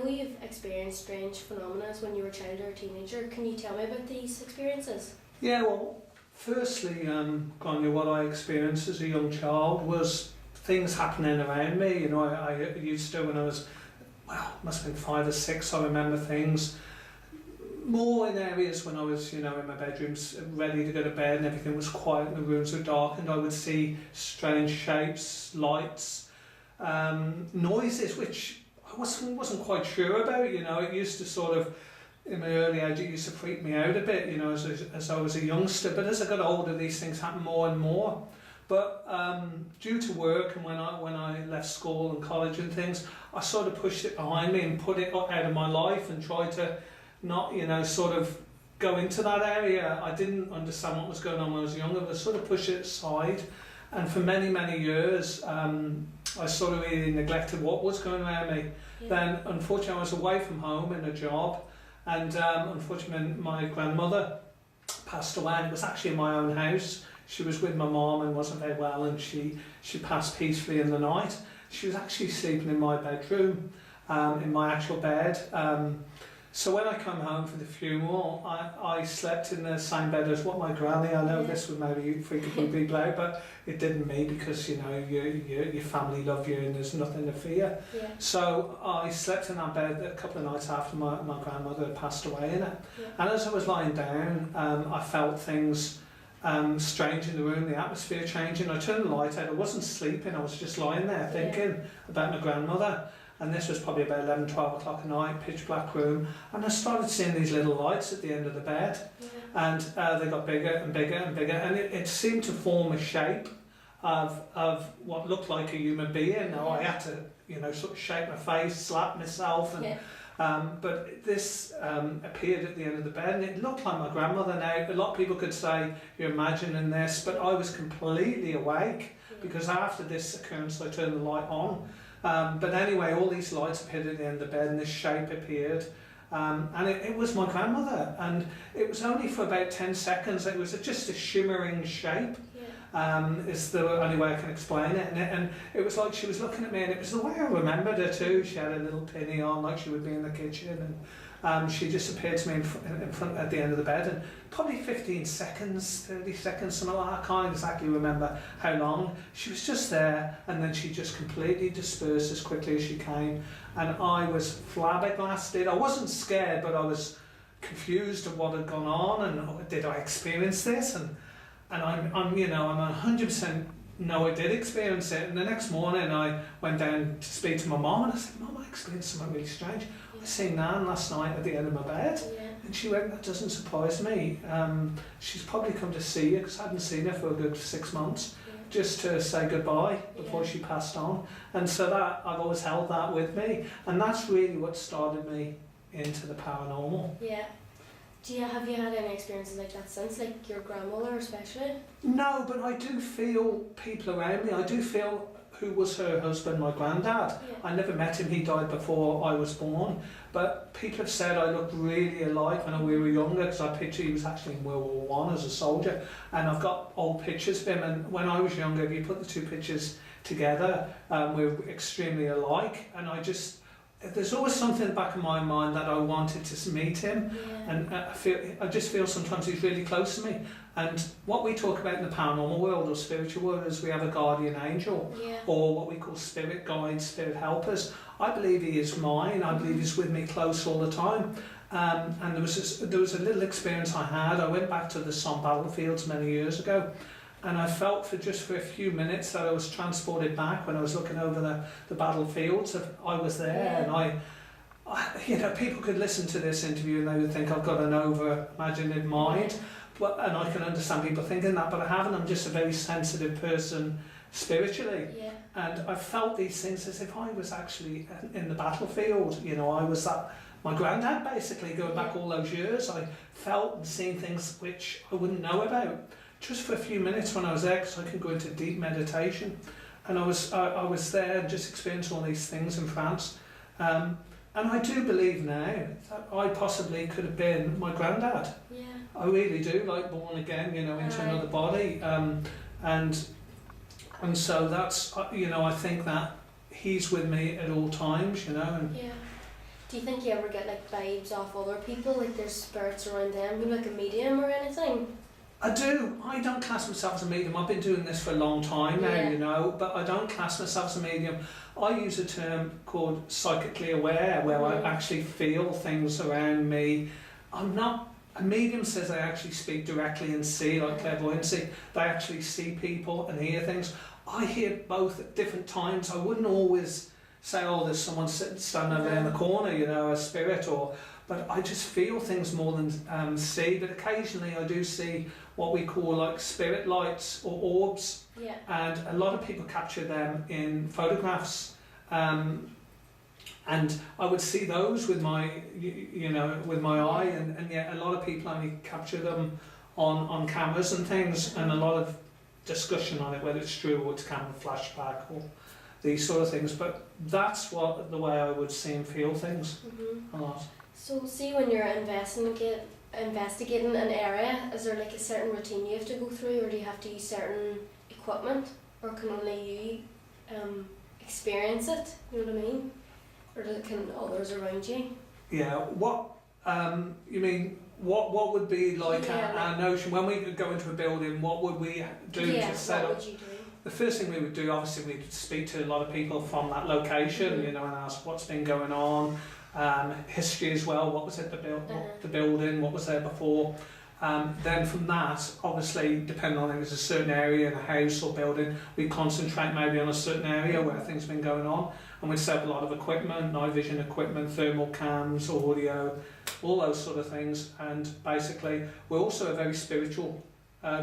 know you've experienced strange phenomena when you were a child or a teenager. Can you tell me about these experiences? Yeah, well, firstly, Grainne, what I experienced as a young child was things happening around me. You know, I used to, when I was, well, must have been 5 or 6, I remember things more in areas when I was, you know, in my bedrooms, ready to go to bed and everything was quiet and the rooms were dark, and I would see strange shapes, lights, noises, which I wasn't quite sure about. You know, it used to sort of, in my early age, it used to freak me out a bit, you know, as I was a youngster. But as I got older, these things happened more and more. But due to work and when I left school and college and things, I sort of pushed it behind me and put it out of my life and tried to not, you know, sort of go into that area. I didn't understand what was going on when I was younger, but I sort of pushed it aside. And for many, many years, I sort of really neglected what was going around me. Yeah. Then, unfortunately, I was away from home in a job, and unfortunately, my grandmother passed away. And it was actually in my own house. She was with my mum and wasn't very well, and she passed peacefully in the night. She was actually sleeping in my bedroom, in my actual bed. So when I come home for the funeral, I slept in the same bed as what my granny. I know this would maybe freak a few people out, but it didn't me, because you know your family love you and there's nothing to fear. Yeah. So I slept in that bed a couple of nights after my grandmother had passed away in it. Yeah. And as I was lying down, I felt things strange in the room, the atmosphere changing. I turned the light out. I wasn't sleeping, I was just lying there thinking about my grandmother. And this was probably about 11, 12 o'clock at night, pitch black room, and I started seeing these little lights at the end of the bed. Yeah. And they got bigger and bigger and bigger, and it seemed to form a shape of what looked like a human being. Now I had to, you know, sort of shake my face, slap myself, and but this appeared at the end of the bed, and it looked like my grandmother. Now, a lot of people could say, you're imagining this, but I was completely awake, because after this occurrence I turned the light on. But anyway, all these lights appeared at the end of the bed, and this shape appeared. And it was my grandmother, and it was only for about 10 seconds. It was just a shimmering shape. Is the only way I can explain it. And it was like she was looking at me, and it was the way I remembered her too. She had a little pinny on, like she would be in the kitchen, and she just appeared to me in front at the end of the bed, and probably 15 seconds, 30 seconds, something like that. I can't exactly remember how long. She was just there, and then she just completely dispersed as quickly as she came, and I was flabbergasted. I wasn't scared, but I was confused of what had gone on, and did I experience this? And I'm you know, I'm 100% no, I did experience it. And the next morning I went down to speak to my mum, and I said, Mum, I experienced something really strange. I seen Nan last night at the end of my bed. And she went, that doesn't surprise me. She's probably come to see you, because I hadn't seen her for a good 6 months, just to say goodbye before she passed on. And so that, I've always held that with me, and that's really what started me into the paranormal. Yeah. Have you had any experiences like that since, like your grandmother especially? No, but I do feel people around me. I do feel who was her husband, my granddad. I never met him, he died before I was born. But people have said I looked really alike when we were younger, because I picture he was actually in World War I as a soldier. And I've got old pictures of him, and when I was younger, if you put the two pictures together, we were extremely alike. And there's always something in the back of my mind that I wanted to meet him, and I just feel sometimes he's really close to me. And what we talk about in the paranormal world or spiritual world is we have a guardian angel, or what we call spirit guides, spirit helpers. I believe he is mine. I believe he's with me close all the time. And there was a little experience I had. I went back to the Somme battlefields many years ago, and I felt for a few minutes that I was transported back when I was looking over the battlefields. I was there, and I, you know, people could listen to this interview and they would think I've got an over-imaginative mind, and I can understand people thinking that, but I haven't. I'm just a very sensitive person spiritually, and I felt these things as if I was actually in the battlefield. You know, I was my granddad, basically, going back all those years. I felt and seen things which I wouldn't know about. Just for a few minutes when I was there, because I could go into deep meditation, and I was there and just experienced all these things in France, and I do believe now that I possibly could have been my granddad. I really do, like born again, you know, into another body, and so that's, you know, I think that he's with me at all times, you know, and Do you think you ever get like vibes off other people, like there's spirits around them, you like a medium or anything? I do. I don't class myself as a medium. I've been doing this for a long time now, Yeah. you know, but I don't class myself as a medium. I use a term called psychically aware, where I actually feel things around me. I'm not. A medium says they actually speak directly and see, like clairvoyancy. They actually see people and hear things. I hear both at different times. I wouldn't always say, oh, there's someone standing there in the corner, you know, a spirit, but I just feel things more than see. But occasionally I do see what we call like spirit lights or orbs, and a lot of people capture them in photographs. And I would see those with my, you know, with my eye, and yet a lot of people only capture them on cameras and things, and a lot of discussion on it, whether it's true or it's camera flashback or these sort of things. But that's the way I would see and feel things a lot. So see when you're investigating an area, is there like a certain routine you have to go through, or do you have to use certain equipment, or can only you experience it, you know what I mean? Or can others around you? Yeah, what you mean? What would be like our notion when we could go into a building? What would we do to set up? What would you do? The first thing we would do, obviously, we'd speak to a lot of people from that location, you know, and ask what's been going on, history as well. What was it the building? What was there before? Then from that, obviously, depending on if it's a certain area in a house or building, we concentrate maybe on a certain area where things have been going on, and we'd set up a lot of equipment, night vision equipment, thermal cams, audio, all those sort of things. And basically, we're also a very spiritual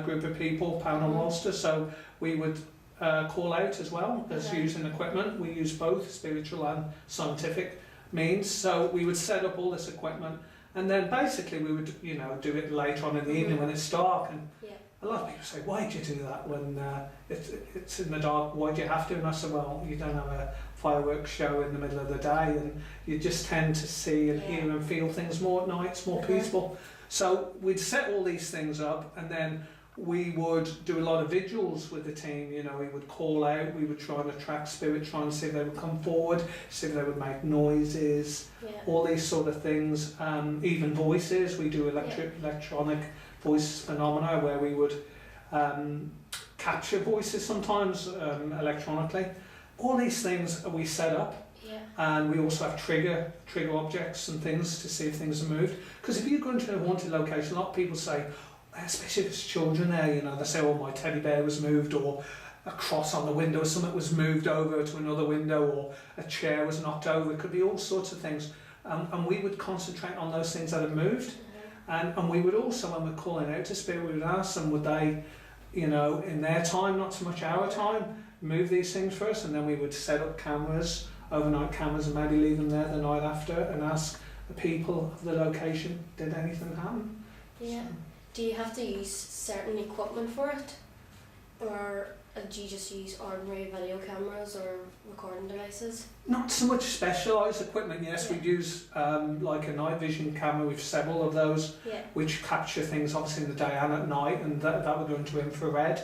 group of people, Paranormal Ulster, so we would call out as well as using equipment. We use both spiritual and scientific means, so we would set up all this equipment. And then basically we would, you know, do it later on in the evening when it's dark. And a lot of people say, why do you do that when it's in the dark? Why do you have to? And I said, well, you don't have a fireworks show in the middle of the day, and you just tend to see and hear and feel things more at night. It's more peaceful. So we'd set all these things up, and then we would do a lot of vigils with the team. You know, we would call out, we would try and attract spirit, try and see if they would come forward, see if they would make noises, all these sort of things. Even voices, we do electronic voice phenomena where we would capture voices sometimes electronically. All these things we set up, and we also have trigger objects and things to see if things are moved. Because if you go into a haunted location, a lot of people say, especially if it's children there, you know, they say, oh, my teddy bear was moved, or a cross on the window, or something was moved over to another window, or a chair was knocked over. It could be all sorts of things. And we would concentrate on those things that have moved. And we would also, when we're calling out to spirit, we would ask them, would they, you know, in their time, not so much our time, move these things for us. And then we would set up cameras, overnight cameras, and maybe leave them there the night after and ask the people of the location, did anything happen? Yeah. Do you have to use certain equipment for it, or do you just use ordinary video cameras or recording devices? Not so much specialised equipment. Yes, we'd use like a night vision camera. We've several of those, which capture things obviously in the day and at night, and that would go into infrared.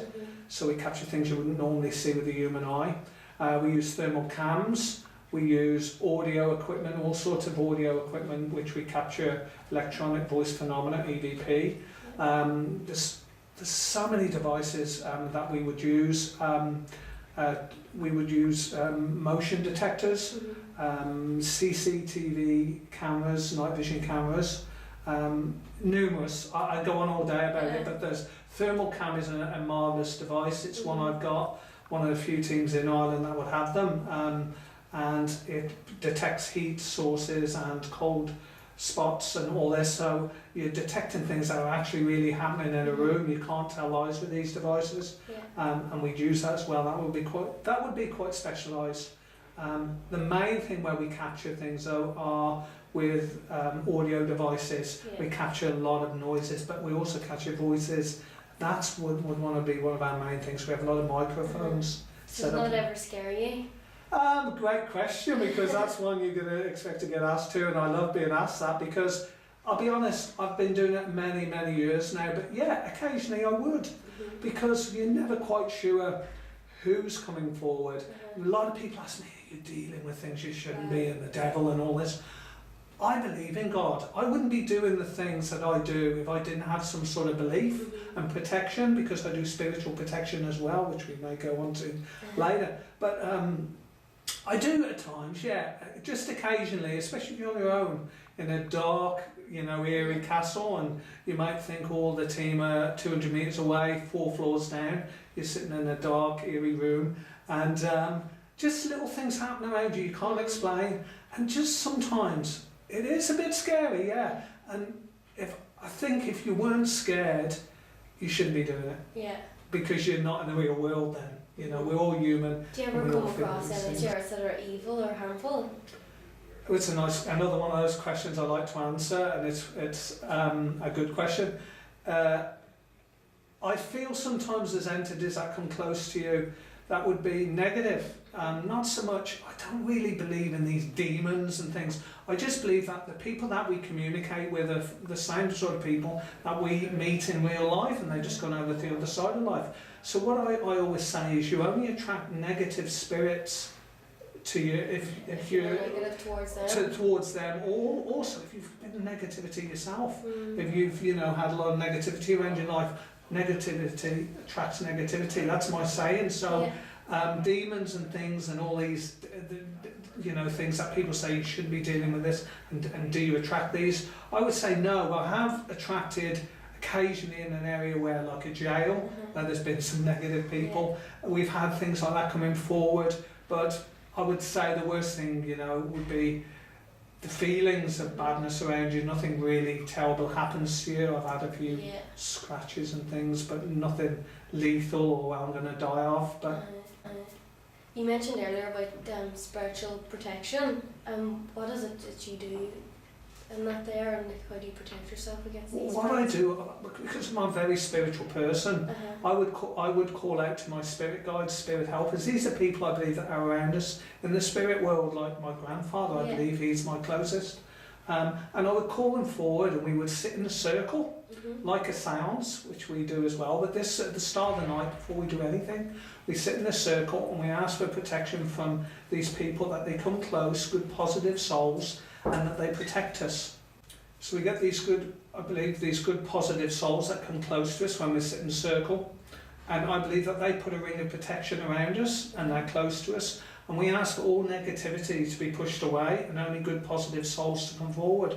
So we capture things you wouldn't normally see with the human eye. We use thermal cams. We use audio equipment, all sorts of audio equipment, which we capture electronic voice phenomena, EVP. There's so many devices that we would use. We would use motion detectors, CCTV cameras, night vision cameras, numerous. I go on all day about it, but there's thermal cam is a marvellous device. It's one I've got, one of the few teams in Ireland that would have them, and it detects heat sources and cold spots and all this, so you're detecting things that are actually really happening in a room. You can't tell lies with these devices, and we'd use that as well. That would be quite specialised. The main thing where we capture things though are with audio devices. We capture a lot of noises, but we also capture voices. That's would want to be one of our main things. We have a lot of microphones. So does not ever scare you? Great question, because that's one you're going to expect to get asked to, and I love being asked that, because I'll be honest, I've been doing it many years now, but yeah, occasionally I would, because you're never quite sure who's coming forward. A lot of people ask me, you're dealing with things you shouldn't be, and the devil and all this. I believe in God. I wouldn't be doing the things that I do if I didn't have some sort of belief and protection, because I do spiritual protection as well, which we may go on to later. But I do at times, yeah, just occasionally, especially if you're on your own in a dark, eerie castle, and you might think all the team are 200 metres away, 4 floors down. You're sitting in a dark, eerie room, and just little things happen around you can't explain, and just sometimes it is a bit scary, yeah. And I think if you weren't scared, you shouldn't be doing it. Yeah. Because you're not in the real world then. We're all human. Do you ever come across any spirits that are evil or harmful? It's another one of those questions I like to answer, and it's a good question. I feel sometimes there's entities that come close to you that would be negative. Not so much, I don't really believe in these demons and things. I just believe that the people that we communicate with are the same sort of people that we meet in real life, and they've just gone over to the other side of life. So what I always say is you only attract negative spirits to you if you're negative towards them. Or also if you've been negativity yourself. If you've had a lot of negativity around your life, negativity attracts negativity. That's my saying. So demons and things and all these things that people say you shouldn't be dealing with this, and do you attract these? I would say no. I have attracted occasionally in an area where, like a jail, where there's been some negative people. We've had things like that coming forward, but I would say the worst thing would be the feelings of badness around you. Nothing really terrible happens to you. I've had a few scratches and things, but nothing lethal or I'm going to die of. But you mentioned earlier about spiritual protection. What is it that you do in that there, and how do you protect yourself against these? What I do, because I'm a very spiritual person, I would call out to my spirit guides, spirit helpers. These are people I believe that are around us in the spirit world, like my grandfather. I believe he's my closest. And I would call them forward, and we would sit in a circle, like a seance, which we do as well. But this, at the start of the night, before we do anything, we sit in a circle and we ask for protection from these people, that they come close, good positive souls, and that they protect us. So we get these good positive souls that come close to us when we sit in a circle, and I believe that they put a ring of protection around us and they're close to us, and we ask for all negativity to be pushed away and only good positive souls to come forward.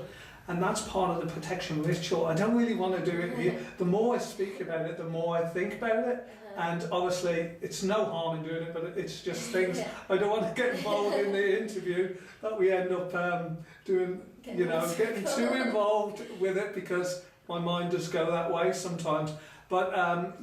And that's part of the protection ritual. I don't really want to do it here. The more I speak about it, the more I think about it. And obviously, it's no harm in doing it, but it's just things. I don't want to get involved in the interview that we end up getting too involved with it, because my mind does go that way sometimes. But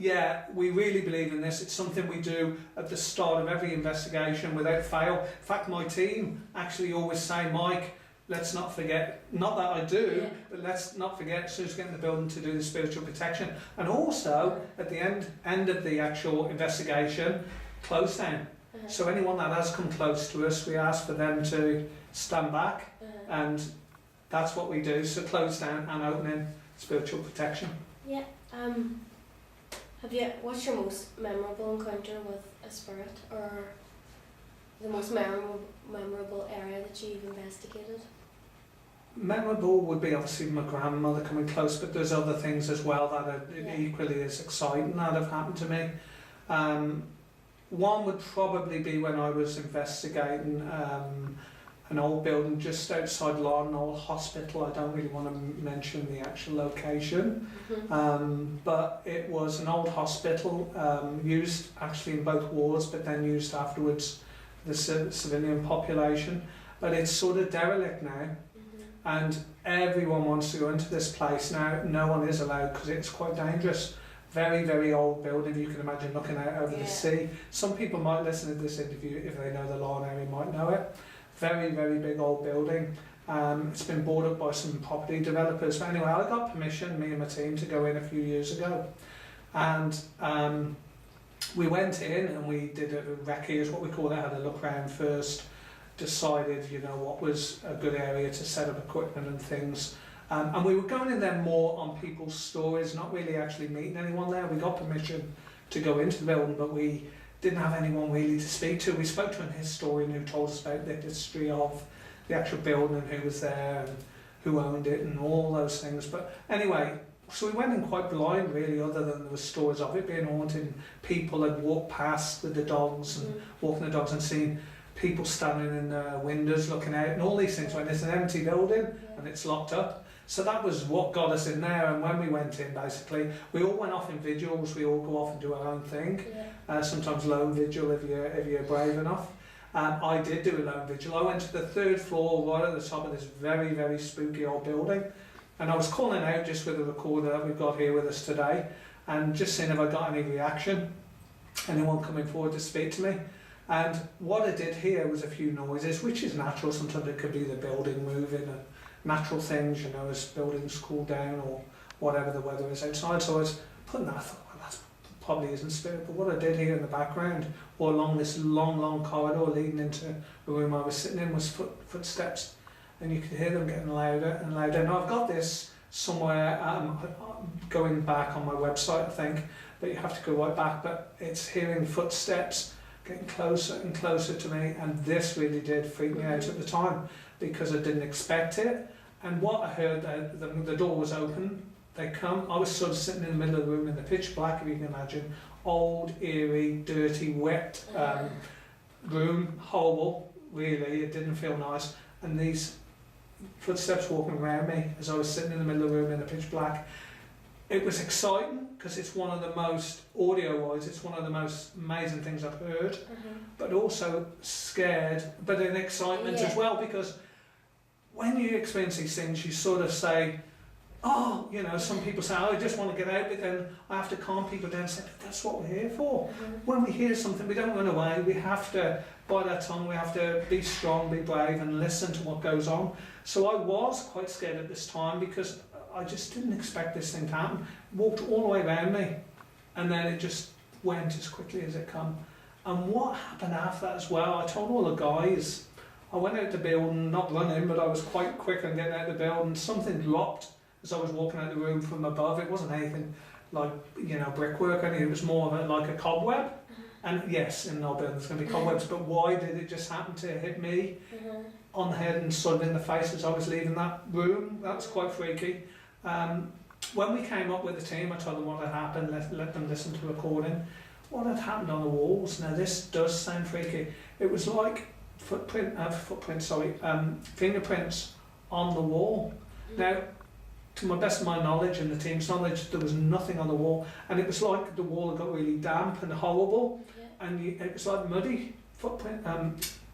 we really believe in this. It's something we do at the start of every investigation without fail. In fact, my team actually always say, Mike, let's not forget, not that I do, but let's not forget as soon as we get in the building to do the spiritual protection. And also, at the end of the actual investigation, close down. So anyone that has come close to us, we ask for them to stand back, and that's what we do. So close down and opening, spiritual protection. Yeah. What's your most memorable encounter with a spirit, or the most memorable area that you've investigated? Memorable would be obviously my grandmother coming close, but there's other things as well that are equally as exciting that have happened to me. One would probably be when I was investigating an old building just outside Larne, an old hospital. I don't really want to mention the actual location, but it was an old hospital used actually in both wars, but then used afterwards for the civilian population. But it's sort of derelict now. And everyone wants to go into this place now. No one is allowed because it's quite dangerous. Very, very old building. You can imagine looking out over the sea. Some people might listen to this interview if they know the Larne area, might know it. Very, very big old building. It's been bought up by some property developers. But anyway, I got permission, me and my team, to go in a few years ago. And we went in and we did a recce, is what we call it. Had a look around first. Decided, what was a good area to set up equipment and things. And we were going in there more on people's stories, not really actually meeting anyone there. We got permission to go into the building, but we didn't have anyone really to speak to. We spoke to an historian who told us about the history of the actual building and who was there and who owned it and all those things. But anyway, so we went in quite blind really, other than there was stories of it being haunted, and people had walked past with the dogs and walking the dogs and seen people standing in the windows looking out and all these things when it's an empty building and it's locked up. So that was what got us in there, and when we went in, basically, we all went off in vigils, we all go off and do our own thing. Sometimes lone vigil if you're brave enough. I did do a lone vigil. I went to the 3rd floor, right at the top of this very, very spooky old building, and I was calling out just with the recorder that we've got here with us today, and just seeing if I got any reaction, anyone coming forward to speak to me. And what I did hear was a few noises, which is natural. Sometimes it could be the building moving, and natural things, you know, as buildings cool down or whatever the weather is outside. So I was putting that, I thought, well, that probably isn't spirit. But what I did hear in the background, or along this long corridor leading into the room I was sitting in, was footsteps. And you could hear them getting louder and louder. Now I've got this somewhere, going back on my website, I think, but you have to go right back. But it's hearing footsteps getting closer and closer to me, and this really did freak me out at the time because I didn't expect it. And what I heard, the door was open, they come, I was sort of sitting in the middle of the room in the pitch black, if you can imagine, old, eerie, dirty, wet room, horrible, really, it didn't feel nice. And these footsteps walking around me as I was sitting in the middle of the room in the pitch black. It was exciting because it's one of the most, audio-wise, it's one of the most amazing things I've heard, but also scared, but in excitement as well, because when you experience these things, you sort of say, oh, you know, some people say, oh, I just want to get out, but then I have to calm people down and say, that's what we're here for. When we hear something, we don't run away, we have to bite our tongue, we have to be strong, be brave, and listen to what goes on. So I was quite scared at this time because I just didn't expect this thing to happen. It walked all the way around me, and then it just went as quickly as it come. And what happened after that as well, I told all the guys, I went out the building, not running, but I was quite quick on getting out the building. Something dropped as I was walking out the room from above. It wasn't anything like, you know, brickwork, it was more of like a cobweb. And yes, in our building there's going to be cobwebs, but why did it just happen to hit me on the head and suddenly in the face as I was leaving that room? That was quite freaky. When we came up with the team, I told them what had happened, let them listen to the recording. What had happened on the walls, now this does sound freaky, it was like fingerprints on the wall. Now, to my best of my knowledge and the team's knowledge, there was nothing on the wall, and it was like the wall had got really damp and horrible, and it was like muddy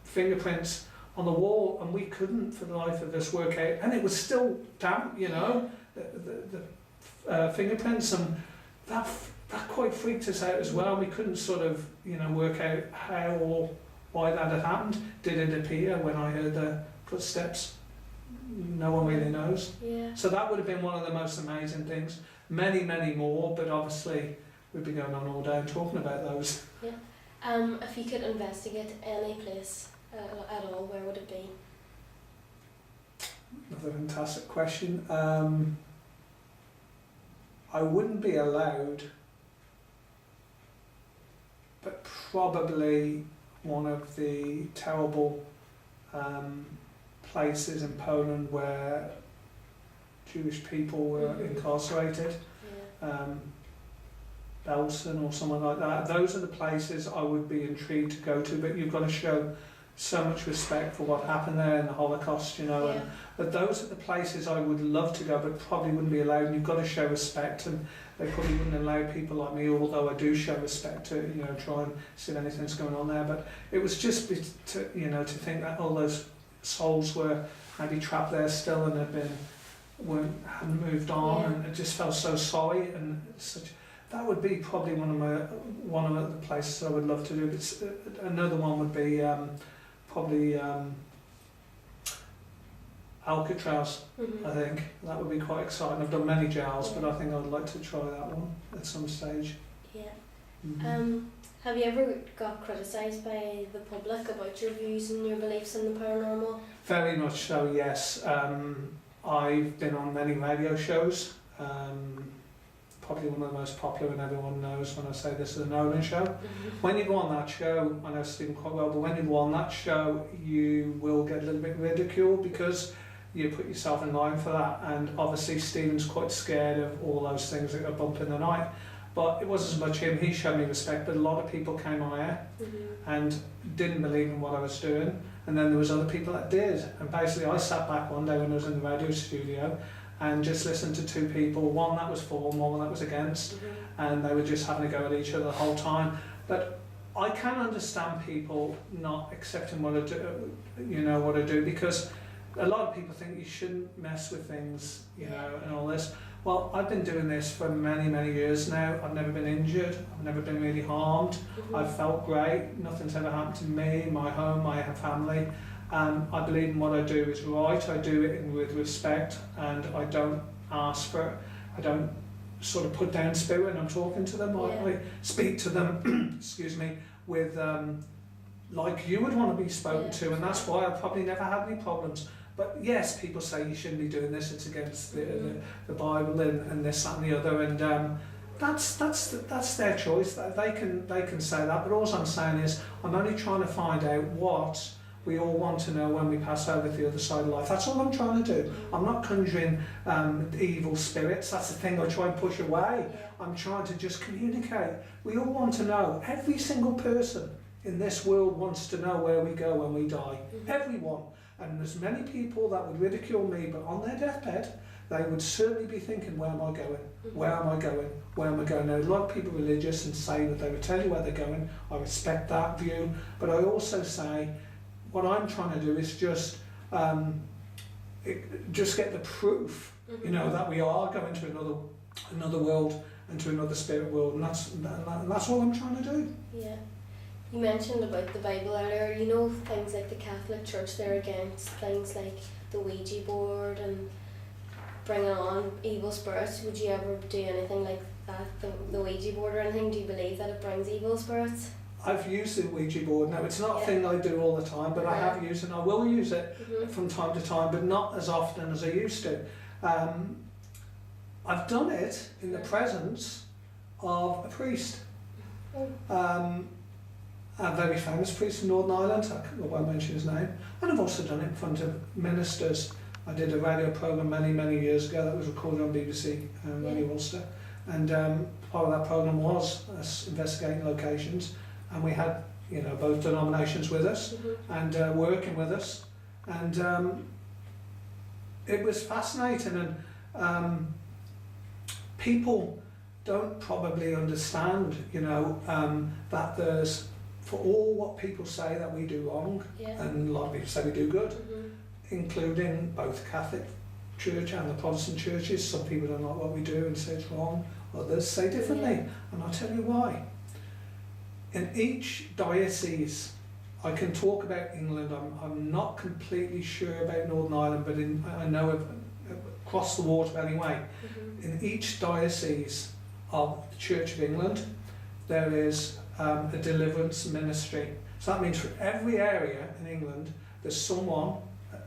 fingerprints on the wall, and we couldn't for the life of us work out, and it was still damp, you know, the fingerprints, and that quite freaked us out as well. We couldn't sort of, you know, work out how or why that had happened. Did it appear when I heard the footsteps? No one really knows. So that would have been one of the most amazing things. Many more, but obviously we'd be going on all day and talking about those. If you could investigate any place at all, where would it be? Another fantastic question. I wouldn't be allowed, but probably one of the terrible places in Poland where Jewish people were incarcerated, Belfast or something like that. Those are the places I would be intrigued to go to, but you've got to show so much respect for what happened there in the Holocaust, you know. But those are the places I would love to go, but probably wouldn't be allowed. And you've got to show respect, and they probably wouldn't allow people like me, although I do show respect to, you know, try and see if anything's going on there. But it was just to, you know, to think that all those souls were maybe trapped there still and hadn't moved on, and it just felt so sorry, and such. That would be probably one of the places I would love to do. But another one would be probably Alcatraz. I think that would be quite exciting. I've done many jails, but I think I'd like to try that one at some stage. Have you ever got criticised by the public about your views and your beliefs in the paranormal? Very much so, yes. I've been on many radio shows, probably one of the most popular, and everyone knows when I say this is a Nolan show. When you go on that show, I know Stephen quite well, but when you go on that show, you will get a little bit ridiculed because you put yourself in line for that, and obviously Stephen's quite scared of all those things that go bump in the night. But it wasn't as much him, he showed me respect, but a lot of people came on air and didn't believe in what I was doing, and then there was other people that did. And basically I sat back one day when I was in the radio studio and just listened to two people, one that was for and one that was against, and they were just having a go at each other the whole time. But I can understand people not accepting what I do, what I do, because a lot of people think you shouldn't mess with things, and all this. Well, I've been doing this for many, many years now. I've never been injured. I've never been really harmed. I've felt great. Nothing's ever happened to me, my home, my family. I believe in what I do is right. I do it with respect, and I don't ask for it. I don't sort of put down spirit when I'm talking to them. I speak to them, excuse me, with like you would want to be spoken to, and that's why I probably never had any problems. But yes, people say you shouldn't be doing this, it's against the Bible and this, that and the other, and that's their choice. They can say that, but all I'm saying is I'm only trying to find out what we all want to know when we pass over to the other side of life. That's all I'm trying to do. I'm not conjuring evil spirits, that's the thing I try and push away. I'm trying to just communicate. We all want to know. Every single person in this world wants to know where we go when we die. Everyone. And there's many people that would ridicule me, but on their deathbed, they would certainly be thinking, where am I going? Where am I going? Where am I going? Now, a lot of people are religious and say that they would tell you where they're going. I respect that view, but I also say, what I'm trying to do is just get the proof, that we are going to another world and to another spirit world, and that's all I'm trying to do. Yeah. You mentioned about the Bible earlier. Things like the Catholic Church, they're against things like the Ouija board and bringing on evil spirits. Would you ever do anything like that, the Ouija board or anything? Do you believe that it brings evil spirits? I've used the Ouija board. Now, it's not a thing I do all the time, but I have used it, and I will use it from time to time, but not as often as I used to. I've done it in the presence of a priest. A very famous priest in Northern Ireland, I won't mention his name, and I've also done it in front of ministers. I did a radio programme many, many years ago that was recorded on BBC Radio Ulster, and part of that programme was us investigating locations, and we had both denominations with us and working with us, and it was fascinating, and people don't probably understand that there's, for all what people say that we do wrong, and a lot of people say we do good, including both the Catholic Church and the Protestant churches. Some people don't like what we do and say it's wrong, others say differently, and I'll tell you why. In each diocese, I can talk about England, I'm not completely sure about Northern Ireland, but I know across the water anyway, in each diocese of the Church of England, there is a deliverance ministry. So that means for every area in England, there's someone,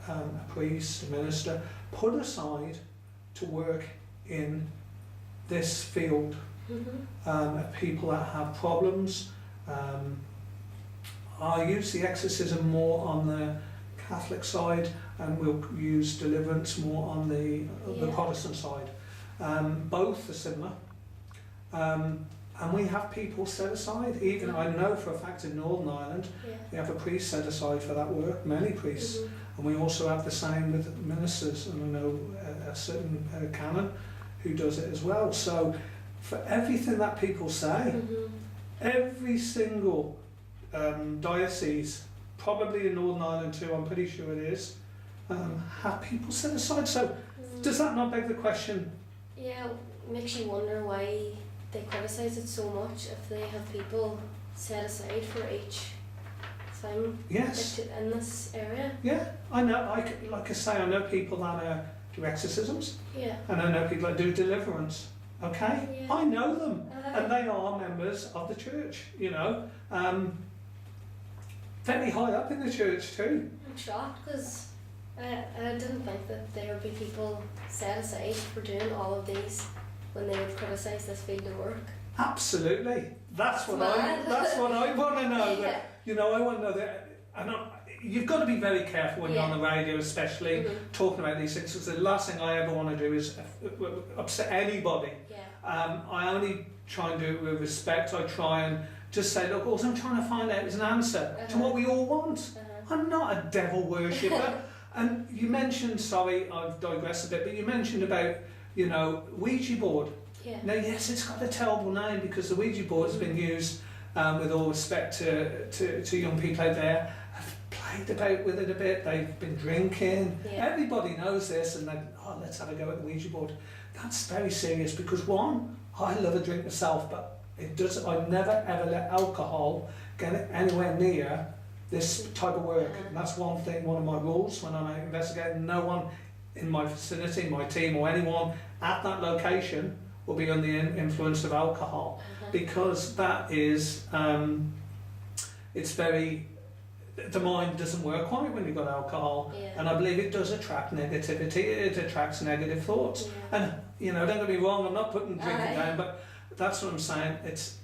a priest, a minister, put aside to work in this field. Of people that have problems. I use the exorcism more on the Catholic side, and we'll use deliverance more on the Protestant side. Both are similar. And we have people set aside. Even I know for a fact in Northern Ireland, we have a priest set aside for that work, many priests. And we also have the same with ministers, and I know a certain canon who does it as well. So for everything that people say, every single diocese, probably in Northern Ireland too, I'm pretty sure it is, have people set aside. So does that not beg the question? Yeah, it makes you wonder why they criticise it so much if they have people set aside for each thing in this area. Yeah, I know. Like I say, I know people that do exorcisms. Yeah. And I know people that do deliverance. Okay, yeah. I know them, and they are members of the church. Very high up in the church too. I'm shocked because I didn't think that there would be people set aside for doing all of these when they would criticise this field of work? Absolutely. That's what mad. that's what I want to know. Yeah. That, you know, I want to know that. You've got to be very careful when you're on the radio, especially talking about these things. Because the last thing I ever want to do is upset anybody. Yeah. I only try and do it with respect. I try and just say, look, all I'm trying to find out is an answer to what we all want. I'm not a devil worshipper. And you mentioned, sorry, I've digressed a bit, but you mentioned about, you know, Ouija board. Yeah. Now, yes, it's got a terrible name because the Ouija board has been used, with all respect to young people out there, have played about with it a bit. They've been drinking. Yeah. Everybody knows this, and then, oh, let's have a go at the Ouija board. That's very serious because, one, I love a drink myself, but I'd never ever let alcohol get anywhere near this type of work. And that's one thing, one of my rules when I'm out investigating. No one in my vicinity, my team or anyone at that location will be under the influence of alcohol, because that is, it's very, the mind doesn't work quite when you've got alcohol, and I believe it does attract negativity, it attracts negative thoughts. And, you know, don't get me wrong, I'm not putting drinking down, but that's what I'm saying. It's,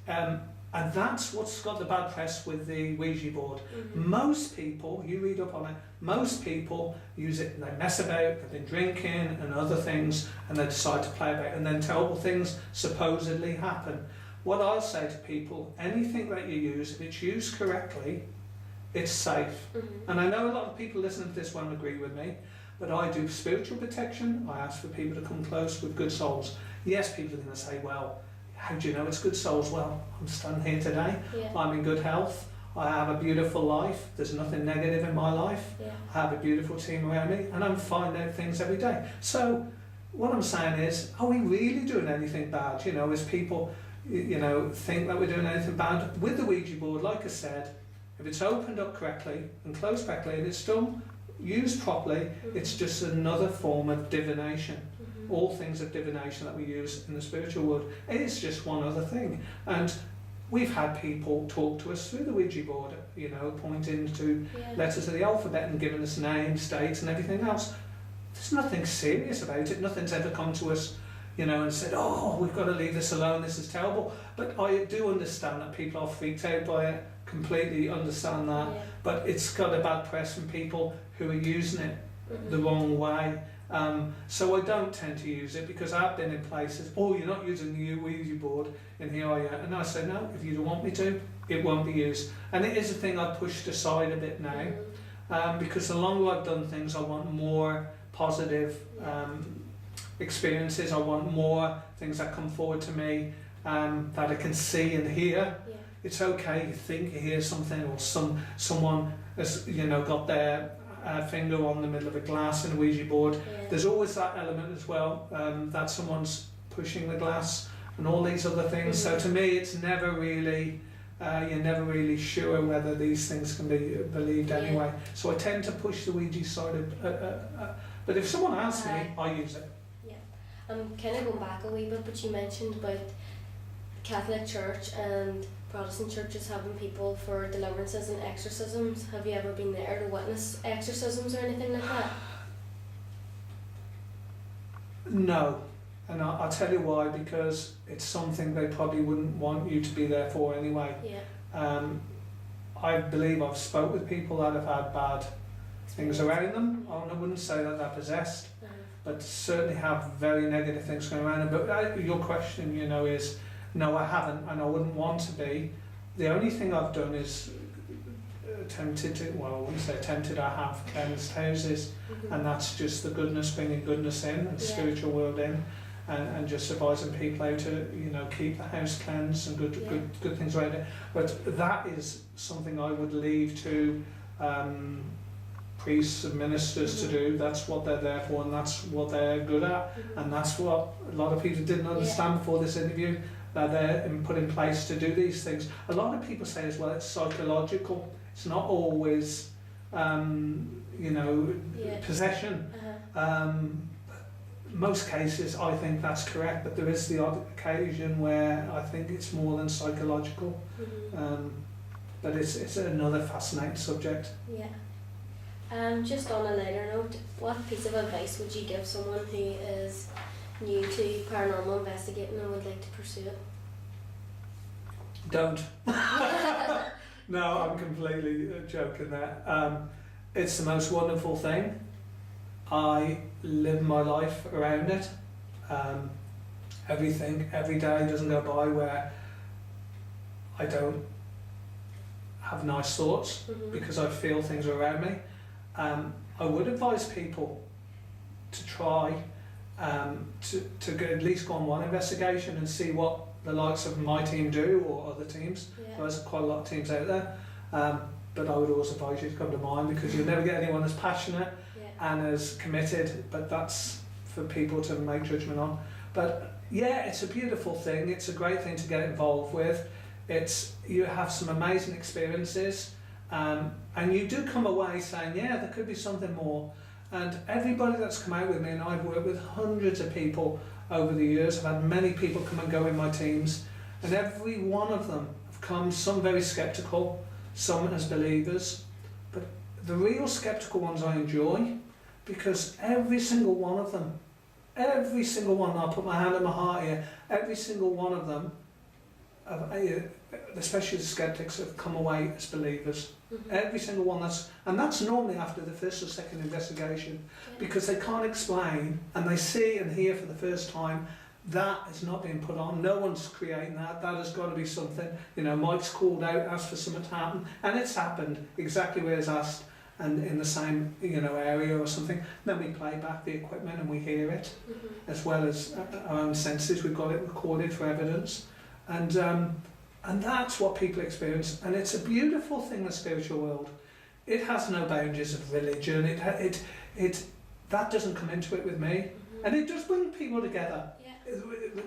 and that's what's got the bad press with the Ouija board. Most people, you read up on it, most people use it and they mess about, they've been drinking and other things, and they decide to play about, and then terrible things supposedly happen. What I'll say to people, anything that you use, if it's used correctly, it's safe. And I know a lot of people listening to this won't agree with me, but I do spiritual protection. I ask for people to come close with good souls. Yes, people are going to say, well, how do you know it's good souls? Well, I'm standing here today, I'm in good health, I have a beautiful life, there's nothing negative in my life, I have a beautiful team around me, and I'm finding out things every day. So what I'm saying is, are we really doing anything bad? You know, as people, you know, think that we're doing anything bad with the Ouija board, like I said, if it's opened up correctly and closed correctly and it's done, used properly, it's just another form of divination. All things of divination that we use in the spiritual world, it's just one other thing. And we've had people talk to us through the Ouija board, you know, pointing to letters of the alphabet and giving us names, dates and everything else. There's nothing serious about it. Nothing's ever come to us, you know, and said, oh, we've got to leave this alone, this is terrible. But I do understand that people are freaked out by it, completely understand that. But it's got a bad press from people who are using it the wrong way. So I don't tend to use it because I've been in places, oh, you're not using the Ouija board, and here I am. And I say, no, if you don't want me to, it won't be used. And it is a thing I've pushed aside a bit now, because the longer I've done things, I want more positive experiences. I want more things that come forward to me that I can see and hear. It's okay, you think you hear something, or someone has, you know, got their finger on the middle of a glass in a Ouija board. There's always that element as well, that someone's pushing the glass and all these other things. So to me, it's never really, you're never really sure whether these things can be believed anyway. So I tend to push the Ouija side of, but if someone asks me, I use it. I'm kind of going back a wee bit, but you mentioned about Catholic Church and Protestant churches having people for deliverances and exorcisms. Have you ever been there to witness exorcisms or anything like that? No, and I'll tell you why, because it's something they probably wouldn't want you to be there for anyway. I believe I've spoke with people that have had bad things around them. I wouldn't say that they're possessed, but certainly have very negative things going around them. But your question, you know, is no, I haven't, and I wouldn't want to be. The only thing I've done is attempted to, well, I wouldn't say attempted, I have cleansed houses, and that's just the goodness, bringing goodness in, and the spiritual world in, and just advising people how to, you know, keep the house cleansed and good things around it. But that is something I would leave to priests and ministers to do. That's what they're there for, and that's what they're good at, and that's what a lot of people didn't understand before this interview, that they're put in place to do these things. A lot of people say as well it's psychological. It's not always, you know, possession. Most cases I think that's correct, but there is the odd occasion where I think it's more than psychological. But it's another fascinating subject. Just on a lighter note, what piece of advice would you give someone who is new to paranormal investigating and would like to pursue it? Don't. No, I'm completely joking there. It's the most wonderful thing. I live my life around it. Every day doesn't go by where I don't have nice thoughts because I feel things are around me. I would advise people to try to at least go on one investigation and see what the likes of my team do or other teams. Yeah. There's quite a lot of teams out there, but I would always advise you to come to mine because you'll never get anyone as passionate and as committed, but that's for people to make judgment on. But yeah, it's a beautiful thing. It's a great thing to get involved with. You have some amazing experiences, and you do come away saying, yeah, there could be something more. And everybody that's come out with me, and I've worked with hundreds of people over the years, I've had many people come and go in my teams, and every one of them have come, some very sceptical, some as believers, but the real sceptical ones I enjoy, because every single one of them, I'll put my hand on my heart here, every single one of them, especially the skeptics, have come away as believers. Every single one, that's normally after the first or second investigation, because they can't explain and they see and hear for the first time that is not being put on. No one's creating that. That has got to be something. Mike's called out, asked for something to happen, and it's happened exactly where it's asked, and in the same area or something. Then we play back the equipment and we hear it, as well as our own senses. We've got it recorded for evidence, and that's what people experience, and it's a beautiful thing, the spiritual world. It has no boundaries of religion. That doesn't come into it with me, and it does bring people together. Yeah.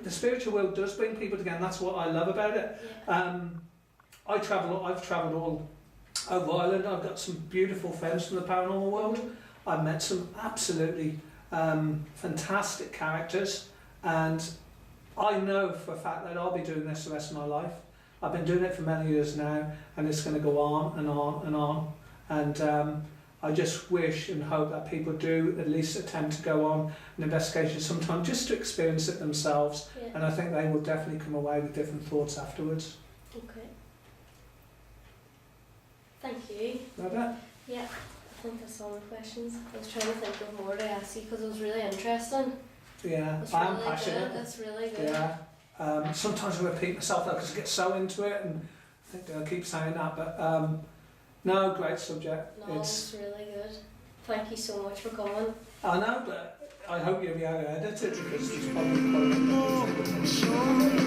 The spiritual world does bring people together, and that's what I love about it. Yeah. I've travelled all over Ireland. I've got some beautiful friends from the paranormal world. I've met some absolutely fantastic characters, and I know for a fact that I'll be doing this the rest of my life. I've been doing it for many years now, and it's going to go on and on and on. And I just wish and hope that people do at least attempt to go on an investigation sometime just to experience it themselves. Yeah. And I think they will definitely come away with different thoughts afterwards. Okay. Thank you. Right. Yeah, I think that's all the questions. I was trying to think of more to ask you because it was really interesting. Yeah, That's I am really passionate. Good. That's really good. Yeah. Sometimes I repeat myself because I get so into it, and I think I keep saying that, but no, great subject. No, it's really good. Thank you so much for coming. I know, but I hope you'll be able to edit it because it's probably quite a